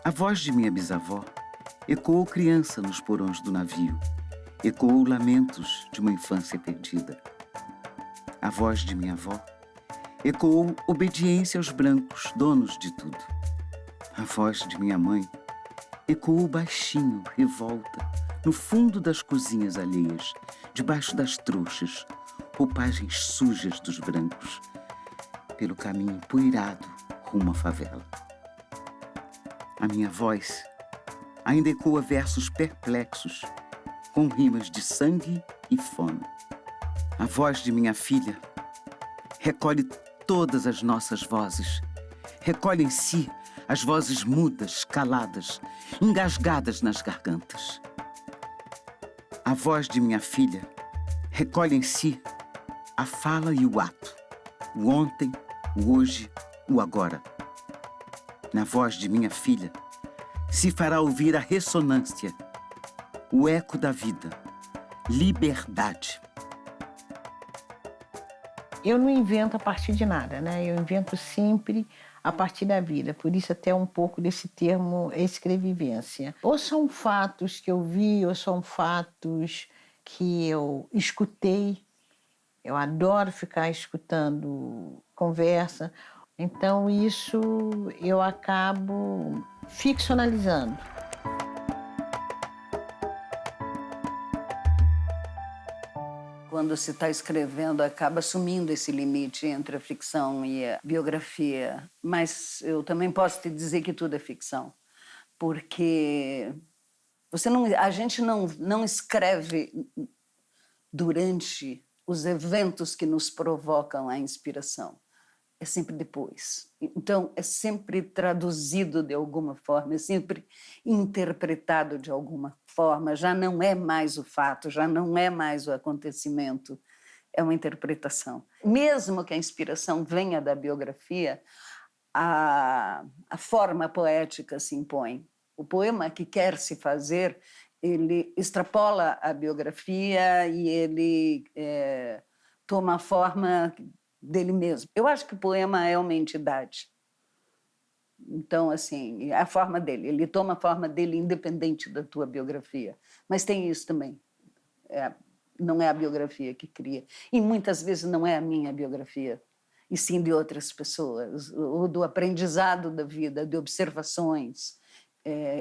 A voz de minha bisavó ecoou criança nos porões do navio, ecoou lamentos de uma infância perdida. A voz de minha avó ecoou obediência aos brancos, donos de tudo. A voz de minha mãe ecoou baixinho, revolta, no fundo das cozinhas alheias, debaixo das trouxas, roupagens sujas dos brancos, pelo caminho empoeirado rumo à favela. A minha voz ainda ecoa versos perplexos, com rimas de sangue e fome. A voz de minha filha recolhe todas as nossas vozes, recolhe em si as vozes mudas, caladas, engasgadas nas gargantas. A voz de minha filha recolhe em si a fala e o ato, o ontem, o hoje, o agora. Na voz de minha filha se fará ouvir a ressonância, o eco da vida, liberdade. Eu não invento a partir de nada, né? Eu invento sempre a partir da vida. Por isso até um pouco desse termo escrevivência. Ou são fatos que eu vi, ou são fatos que eu escutei. Eu adoro ficar escutando conversa. Então isso eu acabo ficcionalizando. Quando se está escrevendo, acaba sumindo esse limite entre a ficção e a biografia. Mas eu também posso te dizer que tudo é ficção, porque a gente não escreve durante os eventos que nos provocam a inspiração. É sempre depois. Então, é sempre traduzido de alguma forma, é sempre interpretado de alguma forma. Já não é mais o fato, já não é mais o acontecimento, é uma interpretação. Mesmo que a inspiração venha da biografia, a forma poética se impõe. O poema que quer se fazer, ele extrapola a biografia e ele toma a forma dele mesmo. Eu acho que o poema é uma entidade. Então, assim, a forma dele. Ele toma a forma dele independente da tua biografia. Mas tem isso também. Não é a biografia que cria. E muitas vezes não é a minha biografia, e sim de outras pessoas, ou do aprendizado da vida, de observações.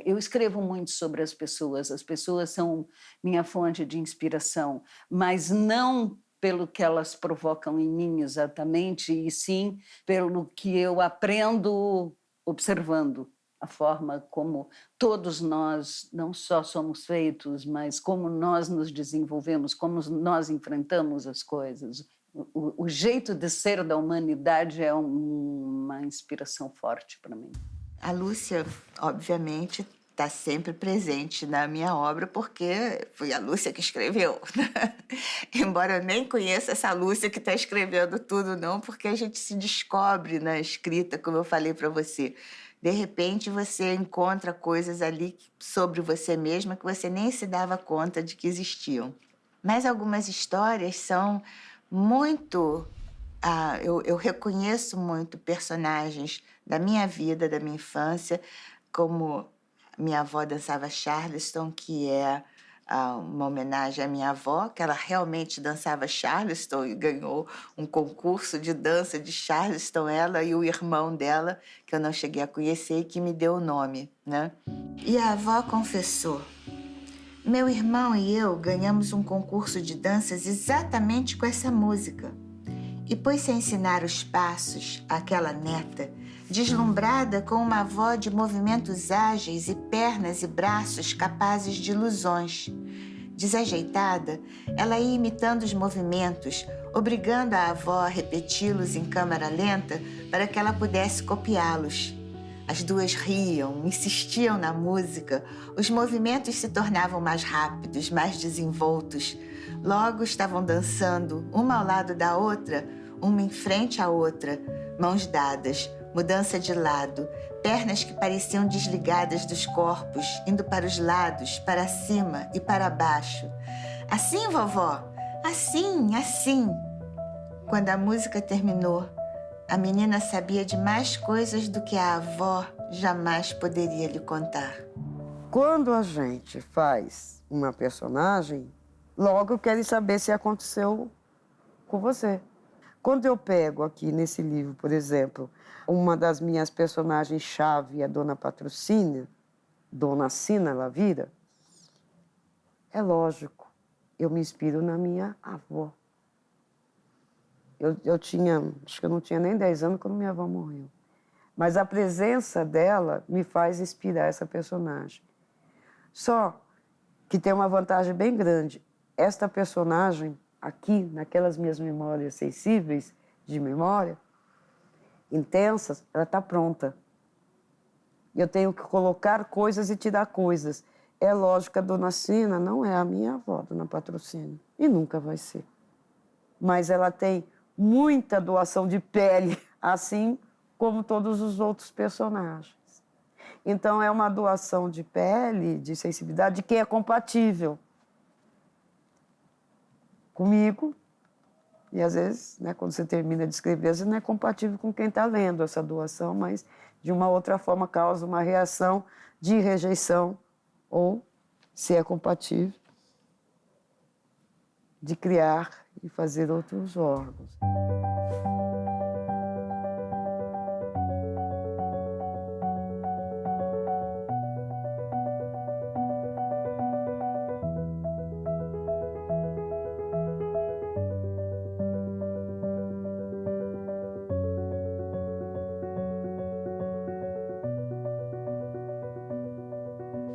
Eu escrevo muito sobre as pessoas são minha fonte de inspiração, mas não pelo que elas provocam em mim exatamente, e sim pelo que eu aprendo observando a forma como todos nós não só somos feitos, mas como nós nos desenvolvemos, como nós enfrentamos as coisas. O jeito de ser da humanidade é uma inspiração forte para mim. A Lúcia, obviamente, está sempre presente na minha obra, porque foi a Lúcia que escreveu. Embora eu nem conheça essa Lúcia que está escrevendo tudo, não, porque a gente se descobre na escrita, como eu falei para você. De repente, você encontra coisas ali sobre você mesma que você nem se dava conta de que existiam. Mas algumas histórias são muito... eu reconheço muito personagens da minha vida, da minha infância, como minha avó dançava Charleston, que é uma homenagem à minha avó, que ela realmente dançava Charleston e ganhou um concurso de dança de Charleston, ela e o irmão dela, que eu não cheguei a conhecer e que me deu o nome, né? E a avó confessou: meu irmão e eu ganhamos um concurso de danças exatamente com essa música. E pôs-se a ensinar os passos àquela neta, deslumbrada com uma avó de movimentos ágeis e pernas e braços capazes de ilusões. Desajeitada, ela ia imitando os movimentos, obrigando a avó a repeti-los em câmara lenta para que ela pudesse copiá-los. As duas riam, insistiam na música, os movimentos se tornavam mais rápidos, mais desenvoltos. Logo estavam dançando, uma ao lado da outra, uma em frente à outra, mãos dadas, mudança de lado, pernas que pareciam desligadas dos corpos, indo para os lados, para cima e para baixo. Assim, vovó, assim, assim. Quando a música terminou, a menina sabia de mais coisas do que a avó jamais poderia lhe contar. Quando a gente faz uma personagem, logo querem saber se aconteceu com você. Quando eu pego aqui nesse livro, por exemplo, uma das minhas personagens-chave, a Dona Patrocínio, Dona Sina Lavira, é lógico, eu me inspiro na minha avó. Acho que eu não tinha nem 10 anos quando minha avó morreu. Mas a presença dela me faz inspirar essa personagem. Só que tem uma vantagem bem grande. Esta personagem, aqui, naquelas minhas memórias sensíveis de memória, intensas, ela está pronta. Eu tenho que colocar coisas e tirar coisas. É lógico que a Dona Sina não é a minha avó, Dona Patrocínio, e nunca vai ser. Mas ela tem muita doação de pele, assim como todos os outros personagens. Então, é uma doação de pele, de sensibilidade, de quem é compatível comigo. E, às vezes, né, quando você termina de escrever, às vezes não é compatível com quem está lendo essa doação, mas, de uma outra forma, causa uma reação de rejeição ou, se é compatível, de criar e fazer outros órgãos.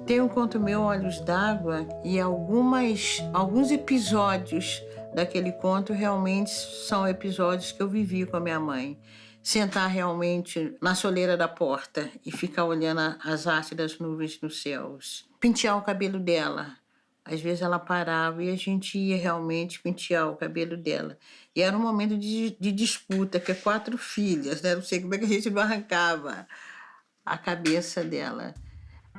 Tem um conto meu, Olhos d'Água, e alguns episódios daquele conto realmente são episódios que eu vivi com a minha mãe. Sentar realmente na soleira da porta e ficar olhando as hastes das nuvens nos céus. Pentear o cabelo dela. Às vezes ela parava e a gente ia realmente pentear o cabelo dela. E era um momento de disputa, porque 4 filhas, né? Não sei como é que a gente não arrancava a cabeça dela.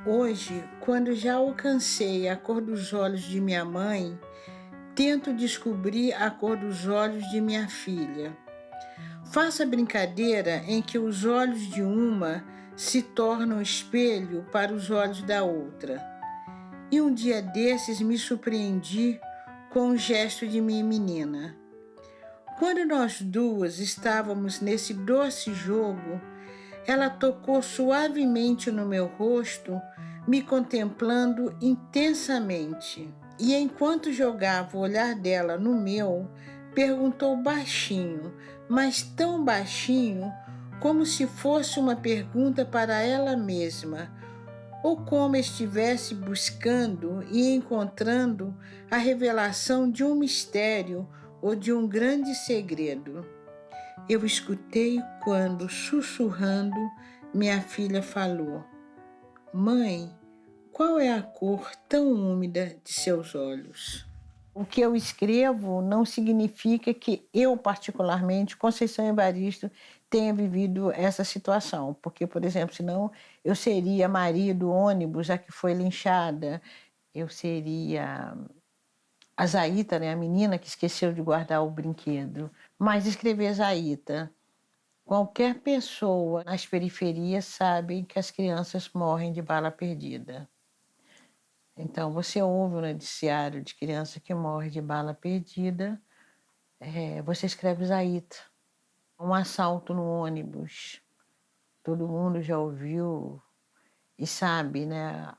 Hoje, quando já alcancei a cor dos olhos de minha mãe, tento descobrir a cor dos olhos de minha filha. Faço a brincadeira em que os olhos de uma se tornam espelho para os olhos da outra. E um dia desses me surpreendi com um gesto de minha menina. Quando nós duas estávamos nesse doce jogo, ela tocou suavemente no meu rosto, me contemplando intensamente. E enquanto jogava o olhar dela no meu, perguntou baixinho, mas tão baixinho como se fosse uma pergunta para ela mesma, ou como estivesse buscando e encontrando a revelação de um mistério ou de um grande segredo. Eu escutei quando, sussurrando, minha filha falou: "Mãe, qual é a cor tão úmida de seus olhos?" O que eu escrevo não significa que eu, particularmente, Conceição Evaristo, tenha vivido essa situação. Porque, por exemplo, senão eu seria Maria do ônibus, a que foi linchada. Eu seria a Zaíta, né, a menina que esqueceu de guardar o brinquedo. Mas escrever Zaíta, qualquer pessoa nas periferias sabe que as crianças morrem de bala perdida. Então, você ouve um noticiário de criança que morre de bala perdida, você escreve Zaíta. Um assalto no ônibus, todo mundo já ouviu e sabe, né,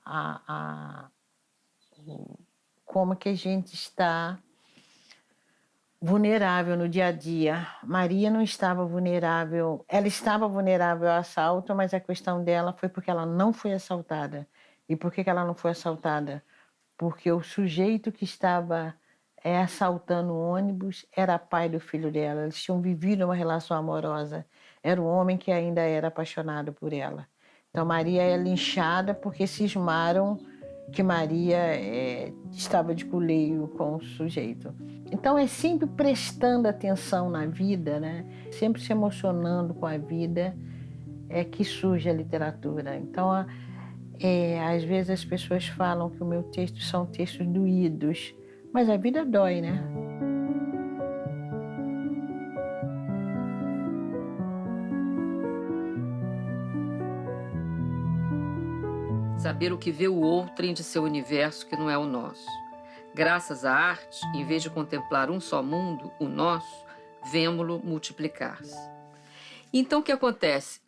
como que a gente está vulnerável no dia a dia. Maria não estava vulnerável, ela estava vulnerável ao assalto, mas a questão dela foi porque ela não foi assaltada. E por que ela não foi assaltada? Porque o sujeito que estava assaltando o ônibus era pai do filho dela. Eles tinham vivido uma relação amorosa. Era um homem que ainda era apaixonado por ela. Então Maria é linchada porque cismaram que Maria estava de coleio com o sujeito. Então é sempre prestando atenção na vida, né? Sempre se emocionando com a vida, que surge a literatura. Então, às vezes as pessoas falam que o meu texto são textos doídos, mas a vida dói, né? Saber o que vê o outrem de seu universo que não é o nosso. Graças à arte, em vez de contemplar um só mundo, o nosso, vemo-lo multiplicar-se. Então, o que acontece?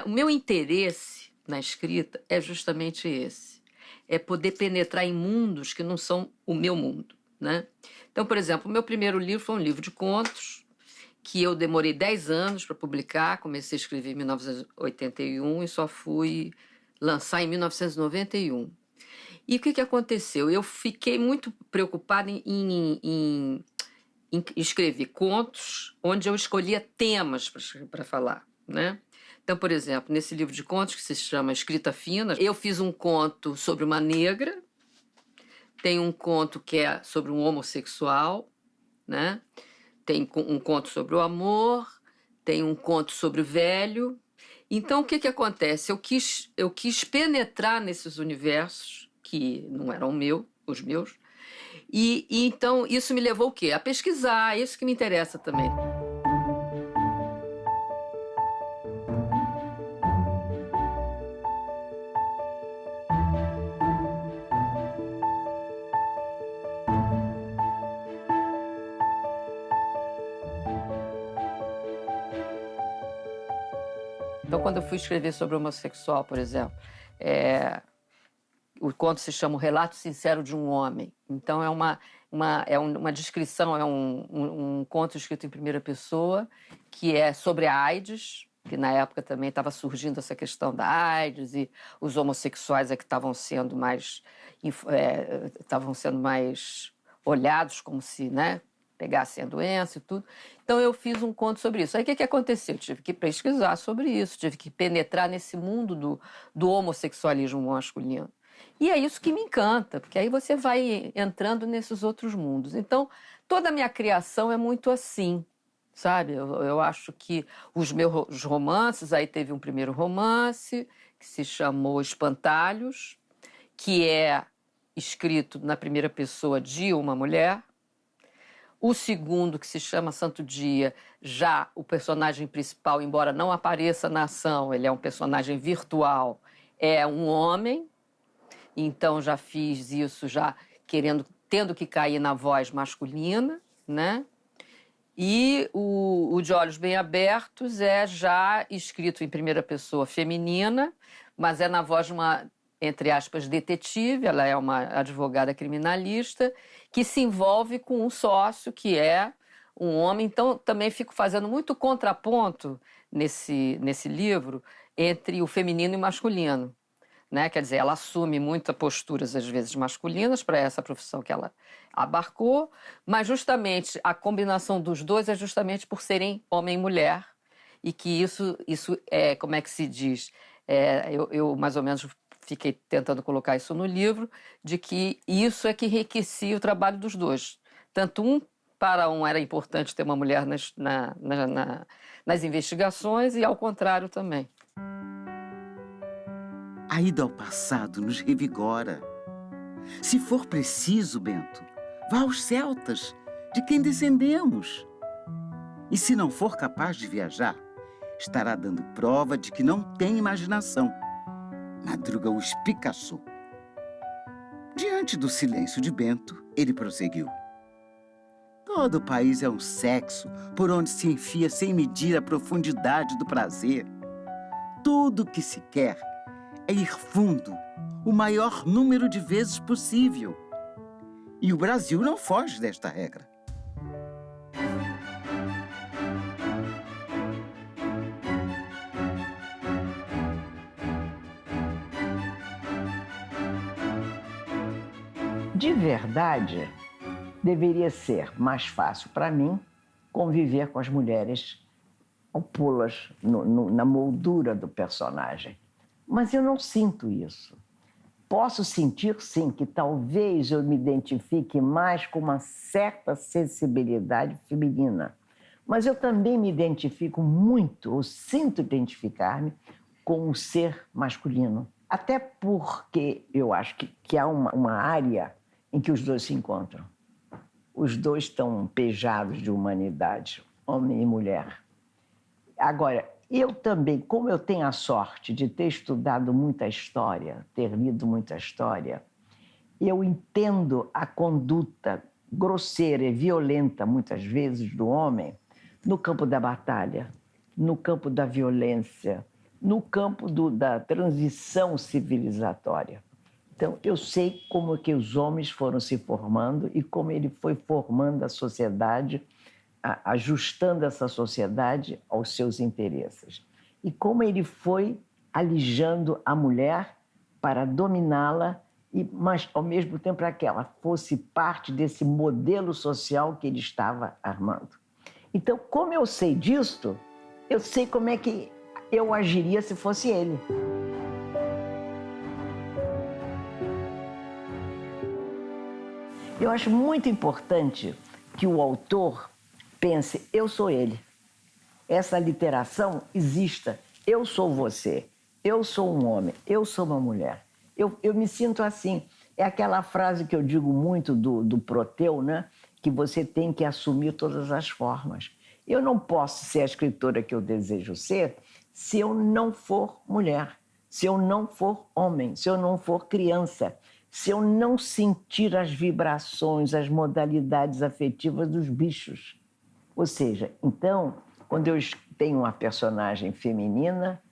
O meu interesse na escrita é justamente esse. É poder penetrar em mundos que não são o meu mundo, né? Então, por exemplo, o meu primeiro livro foi um livro de contos que eu demorei 10 anos para publicar. Comecei a escrever em 1981 e só fui lançar em 1991. E o que aconteceu? Eu fiquei muito preocupada em escrever contos onde eu escolhia temas para falar, né? Então, por exemplo, nesse livro de contos que se chama Escrita Fina, eu fiz um conto sobre uma negra, tem um conto que é sobre um homossexual, né? Tem um conto sobre o amor, tem um conto sobre o velho. Então, o que acontece? Eu quis penetrar nesses universos que não eram os meus, e então isso me levou o quê? A pesquisar, isso que me interessa também. Então, quando eu fui escrever sobre homossexual, por exemplo, o conto se chama O Relato Sincero de um Homem. Então, é uma descrição, é um conto escrito em primeira pessoa, que é sobre a AIDS, que na época também estava surgindo essa questão da AIDS, e os homossexuais é que estavam sendo mais olhados como se, né, pegassem a doença e tudo. Então, eu fiz um conto sobre isso. Aí, o que aconteceu? Eu tive que pesquisar sobre isso, tive que penetrar nesse mundo do homossexualismo masculino. E é isso que me encanta, porque aí você vai entrando nesses outros mundos. Então, toda a minha criação é muito assim, sabe? Eu acho que os meus romances, aí teve um primeiro romance, que se chamou Espantalhos, que é escrito na primeira pessoa de uma mulher. O segundo, que se chama Santo Dia, já o personagem principal, embora não apareça na ação, ele é um personagem virtual, é um homem. Então, já fiz isso, já tendo que cair na voz masculina, né? E o De Olhos Bem Abertos é já escrito em primeira pessoa feminina, mas é na voz de uma, entre aspas, detetive. Ela é uma advogada criminalista que se envolve com um sócio que é um homem. Então, também fico fazendo muito contraponto nesse livro entre o feminino e o masculino. Né? Quer dizer, ela assume muitas posturas, às vezes, masculinas para essa profissão que ela abarcou, mas justamente a combinação dos dois é justamente por serem homem e mulher, e que isso é, como é que se diz? Eu mais ou menos fiquei tentando colocar isso no livro, de que isso é que enriquecia o trabalho dos dois. Tanto para um era importante ter uma mulher nas investigações e ao contrário também. A ida ao passado nos revigora. Se for preciso, Bento, vá aos celtas, de quem descendemos. E se não for capaz de viajar, estará dando prova de que não tem imaginação. Madruga o espicaçou. Diante do silêncio de Bento, ele prosseguiu. Todo o país é um sexo por onde se enfia sem medir a profundidade do prazer. Tudo que se quer é ir fundo, o maior número de vezes possível. E o Brasil não foge desta regra. De verdade, deveria ser mais fácil para mim conviver com as mulheres ampulas na moldura do personagem. Mas eu não sinto isso. Posso sentir, sim, que talvez eu me identifique mais com uma certa sensibilidade feminina. Mas eu também me identifico muito, ou sinto identificar-me com o ser masculino. Até porque eu acho que há uma área em que os dois se encontram. Os dois estão pejados de humanidade, homem e mulher. Agora, Eu também, como eu tenho a sorte de ter estudado muita história, ter lido muita história, eu entendo a conduta grosseira e violenta, muitas vezes, do homem no campo da batalha, no campo da violência, no campo da transição civilizatória. Então, eu sei como que os homens foram se formando e como ele foi formando a sociedade, ajustando essa sociedade aos seus interesses. E como ele foi alijando a mulher para dominá-la, mas, ao mesmo tempo, para que ela fosse parte desse modelo social que ele estava armando. Então, como eu sei disto, eu sei como é que eu agiria se fosse ele. Eu acho muito importante que o autor pense, eu sou ele. Essa literação exista. Eu sou você. Eu sou um homem. Eu sou uma mulher. Eu me sinto assim. É aquela frase que eu digo muito do Proteu, né? Que você tem que assumir todas as formas. Eu não posso ser a escritora que eu desejo ser se eu não for mulher, se eu não for homem, se eu não for criança, se eu não sentir as vibrações, as modalidades afetivas dos bichos. Ou seja, então, quando eu tenho uma personagem feminina,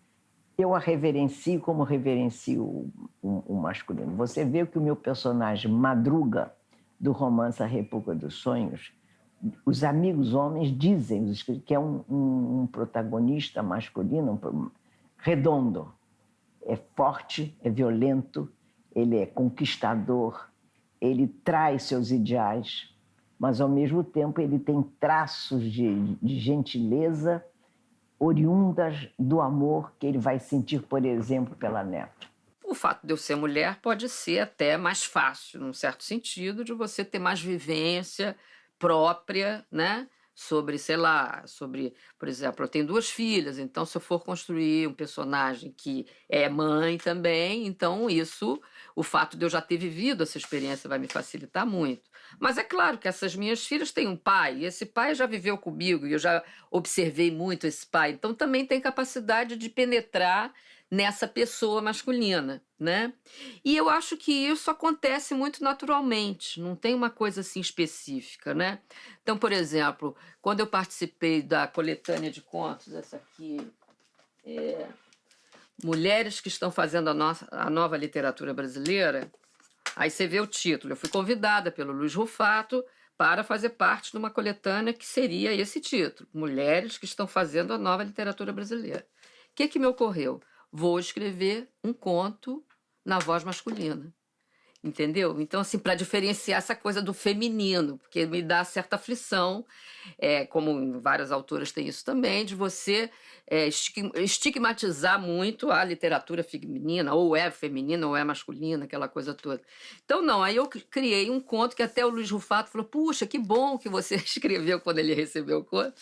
eu a reverencio como reverencio o masculino. Você vê que o meu personagem Madruga, do romance A República dos Sonhos, os amigos homens dizem que é um protagonista masculino redondo. É forte, é violento, ele é conquistador, ele traz seus ideais, mas, ao mesmo tempo, ele tem traços de gentileza oriundas do amor que ele vai sentir, por exemplo, pela neta. O fato de eu ser mulher pode ser até mais fácil, num certo sentido, de você ter mais vivência própria, né? Sobre, sei lá, por exemplo, eu tenho 2 filhas, então se eu for construir um personagem que é mãe também, então o fato de eu já ter vivido essa experiência vai me facilitar muito. Mas é claro que essas minhas filhas têm um pai, e esse pai já viveu comigo, e eu já observei muito esse pai, então também tem capacidade de penetrar nessa pessoa masculina, né? E eu acho que isso acontece muito naturalmente, não tem uma coisa assim específica, né? Então, por exemplo, quando eu participei da coletânea de contos, essa aqui, Mulheres que estão fazendo a nova literatura brasileira, aí você vê o título. Eu fui convidada pelo Luiz Rufato para fazer parte de uma coletânea que seria esse título, Mulheres que estão fazendo a nova literatura brasileira. O que me ocorreu? Vou escrever um conto na voz masculina, entendeu? Então, assim, para diferenciar essa coisa do feminino, porque me dá certa aflição, como várias autoras têm isso também, de você estigmatizar muito a literatura feminina, ou é feminina ou é masculina, aquela coisa toda. Então, não, aí eu criei um conto que até o Luiz Rufato falou, puxa, que bom que você escreveu quando ele recebeu o conto,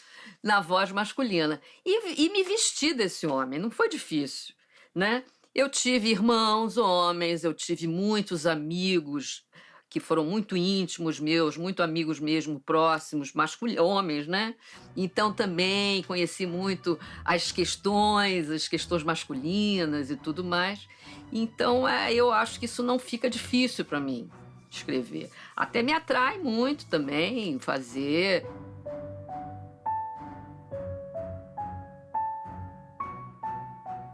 na voz masculina. E me vesti desse homem, não foi difícil, né? Eu tive irmãos homens, eu tive muitos amigos que foram muito íntimos meus, muito amigos mesmo próximos, homens, né? Então também conheci muito as questões masculinas e tudo mais. Então eu acho que isso não fica difícil para mim escrever. Até me atrai muito também fazer.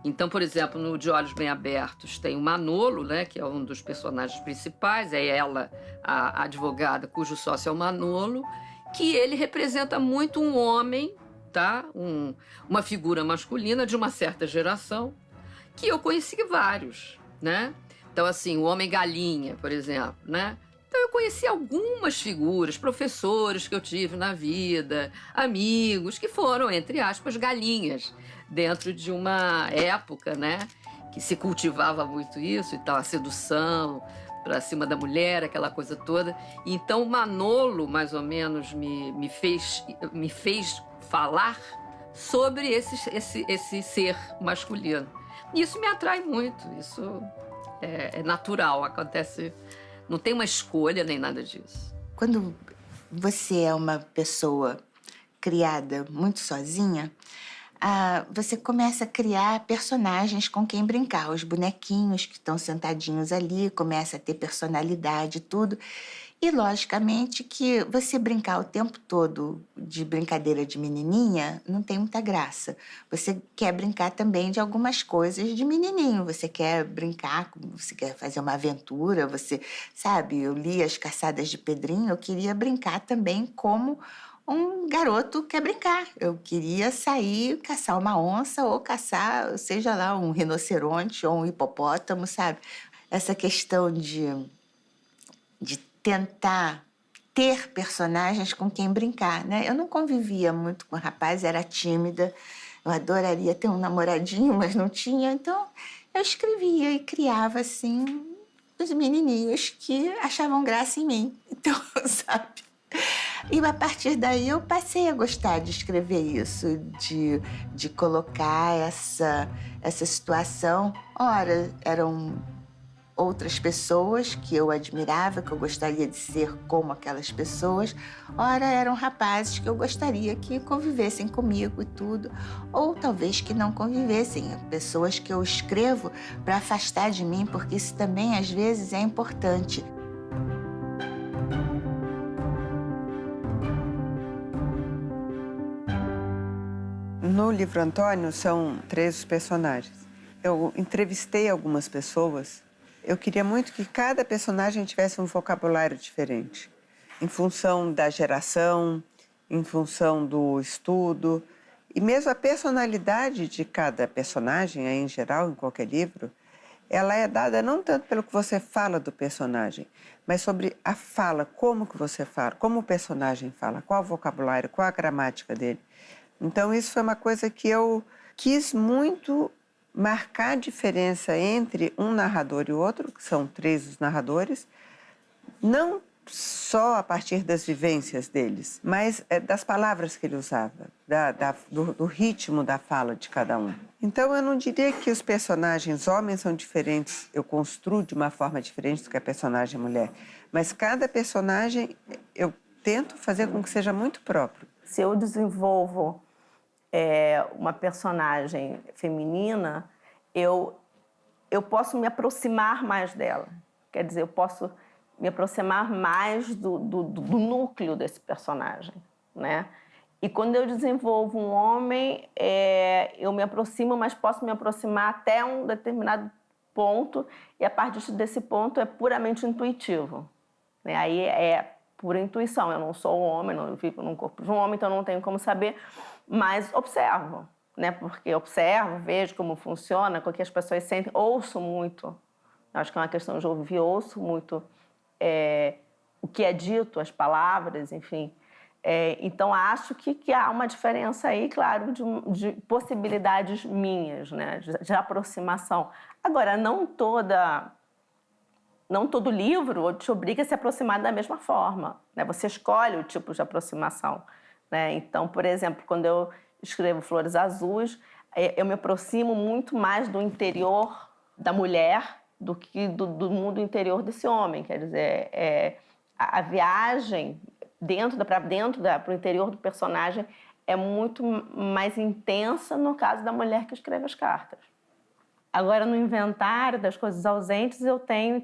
Então, por exemplo, no De Olhos Bem Abertos tem o Manolo, né, que é um dos personagens principais, é ela, a advogada cujo sócio é o Manolo, que ele representa muito um homem, tá? Uma figura masculina de uma certa geração, que eu conheci vários, né? Então, assim, o Homem Galinha, por exemplo, né? Então, eu conheci algumas figuras, professores que eu tive na vida, amigos que foram, entre aspas, galinhas, dentro de uma época, né, que se cultivava muito isso e tal, a sedução para cima da mulher, aquela coisa toda. Então, o Manolo, mais ou menos, me fez falar sobre esse ser masculino. E isso me atrai muito, isso é natural, acontece, não tem uma escolha nem nada disso. Quando você é uma pessoa criada muito sozinha, você começa a criar personagens com quem brincar. Os bonequinhos que estão sentadinhos ali, começa a ter personalidade e tudo. E, logicamente, que você brincar o tempo todo de brincadeira de menininha não tem muita graça. Você quer brincar também de algumas coisas de menininho. Você quer brincar, você quer fazer uma aventura, você... Sabe, eu li As Caçadas de Pedrinho, eu queria brincar também como um garoto quer brincar. Eu queria sair, caçar uma onça ou caçar, seja lá, um rinoceronte ou um hipopótamo, sabe? Essa questão de tentar ter personagens com quem brincar, né? Eu não convivia muito com rapaz, era tímida. Eu adoraria ter um namoradinho, mas não tinha. Então, eu escrevia e criava, assim, os menininhos que achavam graça em mim. Então, sabe? E, a partir daí, eu passei a gostar de escrever isso, de colocar essa situação. Ora, eram outras pessoas que eu admirava, que eu gostaria de ser como aquelas pessoas. Ora, eram rapazes que eu gostaria que convivessem comigo e tudo. Ou talvez que não convivessem, pessoas que eu escrevo para afastar de mim, porque isso também, às vezes, é importante. No livro Antônio, são 3 os personagens. Eu entrevistei algumas pessoas. Eu queria muito que cada personagem tivesse um vocabulário diferente, em função da geração, em função do estudo. E mesmo a personalidade de cada personagem, em geral, em qualquer livro, ela é dada não tanto pelo que você fala do personagem, mas sobre a fala, como que você fala, como o personagem fala, qual o vocabulário, qual a gramática dele. Então, isso foi uma coisa que eu quis muito marcar a diferença entre um narrador e o outro, que são 3 os narradores, não só a partir das vivências deles, mas das palavras que ele usava, do ritmo da fala de cada um. Então, eu não diria que os personagens homens são diferentes, eu construo de uma forma diferente do que a personagem mulher, mas cada personagem eu tento fazer com que seja muito próprio. Se eu desenvolvo uma personagem feminina, eu posso me aproximar mais dela. Quer dizer, eu posso me aproximar mais do núcleo desse personagem, né? E quando eu desenvolvo um homem, eu me aproximo, mas posso me aproximar até um determinado ponto, e a partir desse ponto é puramente intuitivo, né? Aí é pura intuição. Eu não sou um homem, não vivo num corpo de um homem, então não tenho como saber, mas observo, né? Porque observo, vejo como funciona, o que as pessoas sentem, ouço muito. Acho que é uma questão de ouvir, ouço muito o que é dito, as palavras, enfim. Então, acho que há uma diferença aí, claro, de possibilidades minhas, né? De aproximação. Agora, não todo livro te obriga a se aproximar da mesma forma, né? Você escolhe o tipo de aproximação, né? Então, por exemplo, quando eu escrevo Flores Azuis, eu me aproximo muito mais do interior da mulher do que do mundo interior desse homem. Quer dizer, a viagem para o interior do personagem é muito mais intensa no caso da mulher que escreve as cartas. Agora, no inventário das coisas ausentes, eu tenho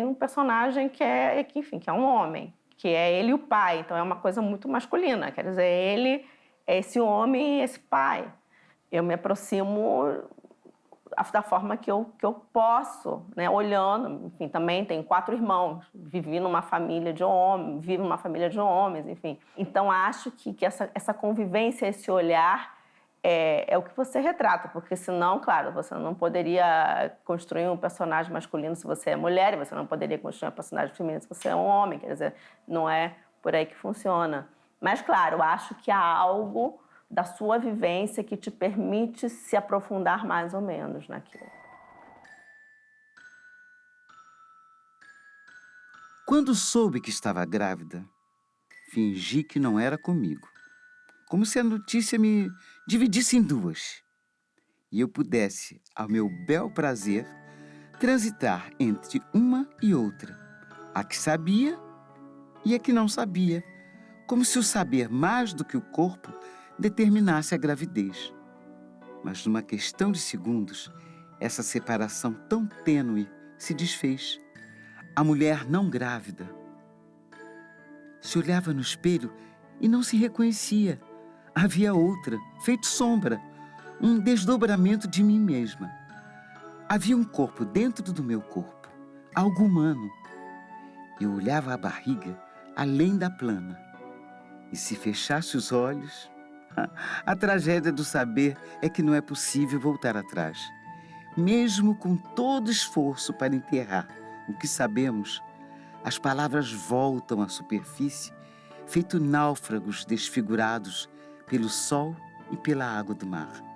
um personagem que é um homem, que é ele e o pai. Então, é uma coisa muito masculina. Quer dizer, ele é esse homem e esse pai. Eu me aproximo da forma que eu posso, né? Olhando. Enfim, também tenho 4 irmãos. Vivo numa família de homens, enfim. Então, acho que essa convivência, esse olhar, é o que você retrata, porque senão, claro, você não poderia construir um personagem masculino se você é mulher, e você não poderia construir um personagem feminino se você é um homem, quer dizer, não é por aí que funciona. Mas, claro, acho que há algo da sua vivência que te permite se aprofundar mais ou menos naquilo. Quando soube que estava grávida, fingi que não era comigo, como se a notícia me dividisse em 2 e eu pudesse, ao meu bel prazer, transitar entre uma e outra, a que sabia e a que não sabia, como se o saber mais do que o corpo determinasse a gravidez. Mas numa questão de segundos, essa separação tão tênue se desfez. A mulher não grávida se olhava no espelho e não se reconhecia. Havia outra, feito sombra, um desdobramento de mim mesma. Havia um corpo dentro do meu corpo, algo humano. Eu olhava a barriga além da plana. E se fechasse os olhos, a tragédia do saber é que não é possível voltar atrás. Mesmo com todo esforço para enterrar o que sabemos, as palavras voltam à superfície, feito náufragos desfigurados pelo sol e pela água do mar.